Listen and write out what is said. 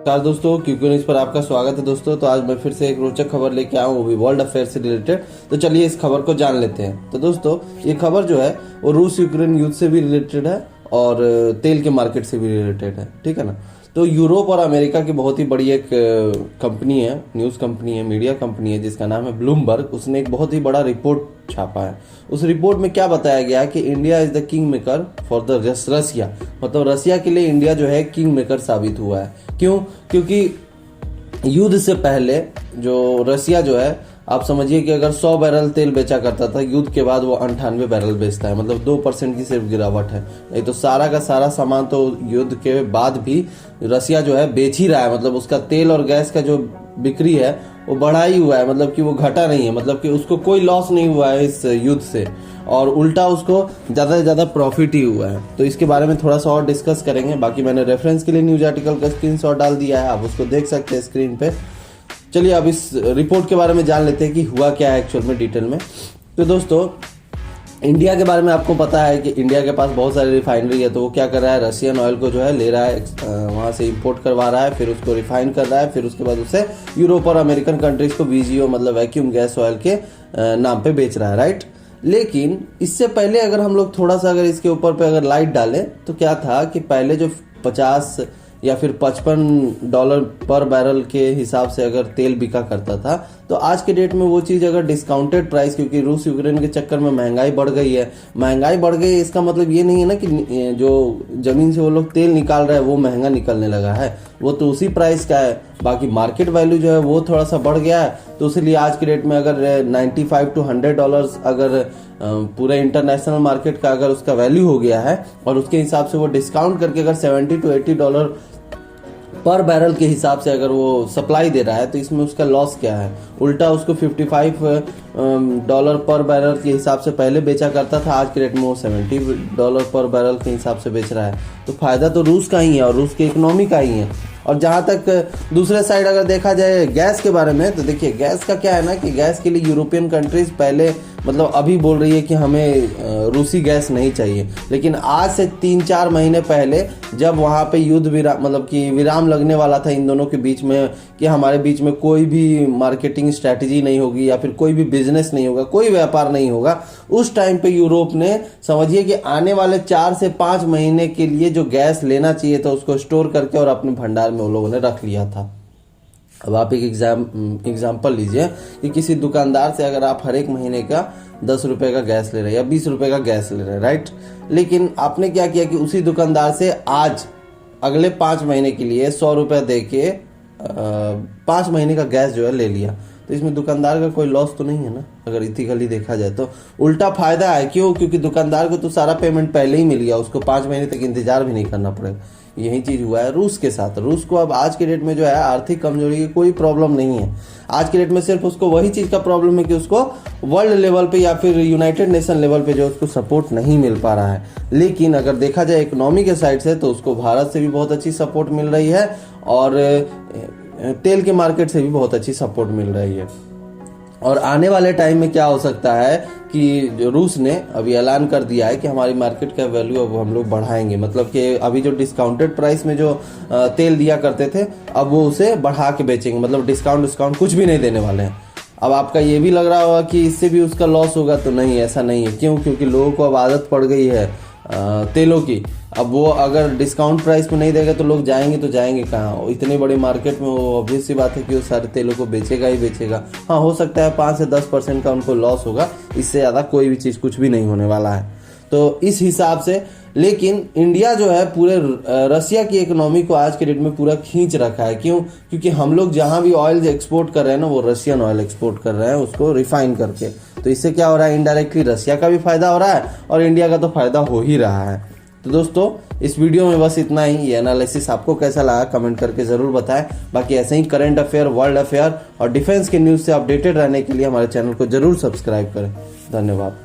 नमस्कार दोस्तों, QQ news पर आपका स्वागत है। दोस्तों तो आज मैं फिर से एक रोचक खबर लेके आया हूँ, वो भी वर्ल्ड अफेयर से रिलेटेड। तो चलिए इस खबर को जान लेते हैं। तो दोस्तों ये खबर जो है वो रूस यूक्रेन युद्ध से भी रिलेटेड है और तेल के मार्केट से भी रिलेटेड है, ठीक है ना। तो यूरोप और अमेरिका की बहुत ही बड़ी एक कंपनी है, न्यूज़ कंपनी है, मीडिया कंपनी है, जिसका नाम है ब्लूमबर्ग। उसने एक बहुत ही बड़ा रिपोर्ट छापा है। उस रिपोर्ट में क्या बताया गया है कि India is the king maker for the Russia, मतलब रसिया के लिए इंडिया जो है किंग मेकर साबित हुआ है। क्यों? क्योंकि युद्ध से पहले जो रसिया जो है, आप समझिए कि अगर 100 बैरल तेल बेचा करता था, युद्ध के बाद वो 98 बैरल बेचता है, मतलब 2% की सिर्फ गिरावट है। नहीं तो सारा का सारा सामान तो युद्ध के बाद भी रसिया जो है बेच ही रहा है। मतलब उसका तेल और गैस का जो बिक्री है वो बढ़ा ही हुआ है, मतलब कि वो घटा नहीं है, मतलब कि उसको कोई लॉस नहीं हुआ है इस युद्ध से, और उल्टा उसको ज़्यादा से ज़्यादा प्रॉफिट ही हुआ है। तो इसके बारे में थोड़ा सा और डिस्कस करेंगे। बाकी मैंने रेफरेंस के लिए न्यूज़ आर्टिकल का स्क्रीनशॉट डाल दिया है, आप उसको देख सकते हैं स्क्रीन पे। चलिए अब इस रिपोर्ट के बारे में जान लेते हैं कि हुआ क्या है एक्चुअल में डिटेल में। तो दोस्तों इंडिया के बारे में आपको पता है कि इंडिया के पास बहुत सारी रिफाइनरी है। तो वो क्या कर रहा है, रशियन ऑयल को जो है ले रहा है, वहाँ से इंपोर्ट करवा रहा है, फिर उसको रिफाइन कर रहा है, फिर उसके बाद उसे यूरोप और अमेरिकन कंट्रीज को वीजीओ मतलब वैक्यूम गैस ऑयल के नाम पे बेच रहा है, राइट। लेकिन इससे पहले अगर हम लोग थोड़ा सा अगर इसके ऊपर पे अगर लाइट डालें तो क्या था कि पहले जो 50 या फिर $55 पर बैरल के हिसाब से अगर तेल बिका करता था, तो आज के डेट में वो चीज़ अगर डिस्काउंटेड प्राइस, क्योंकि रूस यूक्रेन के चक्कर में महंगाई बढ़ गई है। महंगाई बढ़ गई इसका मतलब ये नहीं है ना कि जो ज़मीन से वो लोग तेल निकाल रहे हैं वो महंगा निकलने लगा है, वो तो उसी प्राइस का है। बाकी मार्केट वैल्यू जो है वो थोड़ा सा बढ़ गया है। तो इसलिए आज के डेट में अगर 95 to $100 अगर पूरे इंटरनेशनल मार्केट का अगर उसका वैल्यू हो गया है, और उसके हिसाब से वो डिस्काउंट करके अगर $70 to $80 पर बैरल के हिसाब से अगर वो सप्लाई दे रहा है, तो इसमें उसका लॉस क्या है। उल्टा उसको $55 पर बैरल के हिसाब से पहले बेचा करता था, आज के रेट में वो $70 पर बैरल के हिसाब से बेच रहा है। तो फायदा तो रूस का ही है और रूस की इकोनॉमी का ही है। और जहाँ तक दूसरे साइड अगर देखा जाए गैस के बारे में, तो देखिए गैस का क्या है ना कि गैस के लिए यूरोपियन कंट्रीज पहले मतलब अभी बोल रही है कि हमें रूसी गैस नहीं चाहिए, लेकिन आज से 3-4 महीने पहले जब वहाँ पे युद्ध विराम मतलब कि विराम लगने वाला था इन दोनों के बीच में, कि हमारे बीच में कोई भी मार्केटिंग स्ट्रैटेजी नहीं होगी या फिर कोई भी बिजनेस नहीं होगा, कोई व्यापार नहीं होगा, उस टाइम पे यूरोप ने समझिए कि आने वाले 4 से 5 महीने के लिए जो गैस लेना चाहिए था उसको स्टोर करके और अपने भंडार में वो लोगों ने रख लिया था। अब आप एक एग्जाम्पल लीजिए कि किसी दुकानदार से अगर आप हर एक महीने का 10 रुपए का गैस ले रहे हैं या 20 रुपए का गैस ले रहे हैं, राइट। लेकिन आपने क्या किया कि उसी दुकानदार से आज अगले 5 महीने के लिए 100 रुपये दे के 5 महीने का गैस जो है ले लिया। तो इसमें दुकानदार का कोई लॉस तो नहीं है ना, अगर इथिकली देखा जाए तो उल्टा फायदा है। क्यों? क्योंकि दुकानदार को तो सारा पेमेंट पहले ही मिल गया, उसको 5 महीने तक इंतजार भी नहीं करना पड़ेगा। यही चीज हुआ है रूस के साथ। रूस को अब आज के डेट में जो है आर्थिक कमजोरी की कोई प्रॉब्लम नहीं है। आज के डेट में सिर्फ उसको वही चीज का प्रॉब्लम है कि उसको वर्ल्ड लेवल पे या फिर यूनाइटेड नेशन लेवल पे जो उसको सपोर्ट नहीं मिल पा रहा है। लेकिन अगर देखा जाए इकोनॉमी के साइड से तो उसको भारत से भी बहुत अच्छी सपोर्ट मिल रही है और तेल के मार्केट से भी बहुत अच्छी सपोर्ट मिल रही है। और आने वाले टाइम में क्या हो सकता है कि जो रूस ने अभी ऐलान कर दिया है कि हमारी मार्केट का वैल्यू अब हम लोग बढ़ाएंगे, मतलब कि अभी जो डिस्काउंटेड प्राइस में जो तेल दिया करते थे अब वो उसे बढ़ा के बेचेंगे, मतलब डिस्काउंट कुछ भी नहीं देने वाले हैं। अब आपका ये भी लग रहा होगा कि इससे भी उसका लॉस होगा, तो नहीं, ऐसा नहीं है। क्यों? क्योंकि लोगों को अब आदत पड़ गई है तेलों की। अब वो अगर डिस्काउंट प्राइस में नहीं देगा तो लोग जाएंगे तो जाएंगे कहाँ? इतनी बड़ी मार्केट में वो ऑब्वियस सी बात है कि वो सारे तेलों को बेचेगा ही बेचेगा। हाँ, हो सकता है 5 से 10% का उनको लॉस होगा, इससे ज़्यादा कोई भी चीज़ कुछ भी नहीं होने वाला है। तो इस हिसाब से लेकिन इंडिया जो है पूरे रसिया की इकोनॉमी को आज के डेट में पूरा खींच रखा है। क्यों? क्योंकि हम लोग जहां भी ऑयल एक्सपोर्ट कर रहे हैं ना, वो रशियन ऑयल एक्सपोर्ट कर रहे हैं उसको रिफाइन करके। तो इससे क्या हो रहा है, इनडायरेक्टली रसिया का भी फायदा हो रहा है और इंडिया का तो फायदा हो ही रहा है। तो दोस्तों इस वीडियो में बस इतना ही। ये एनालिसिस आपको कैसा लगा कमेंट करके जरूर बताएं। बाकी ऐसे ही करंट अफेयर, वर्ल्ड अफेयर और डिफेंस के न्यूज से अपडेटेड रहने के लिए हमारे चैनल को जरूर सब्सक्राइब करें। धन्यवाद।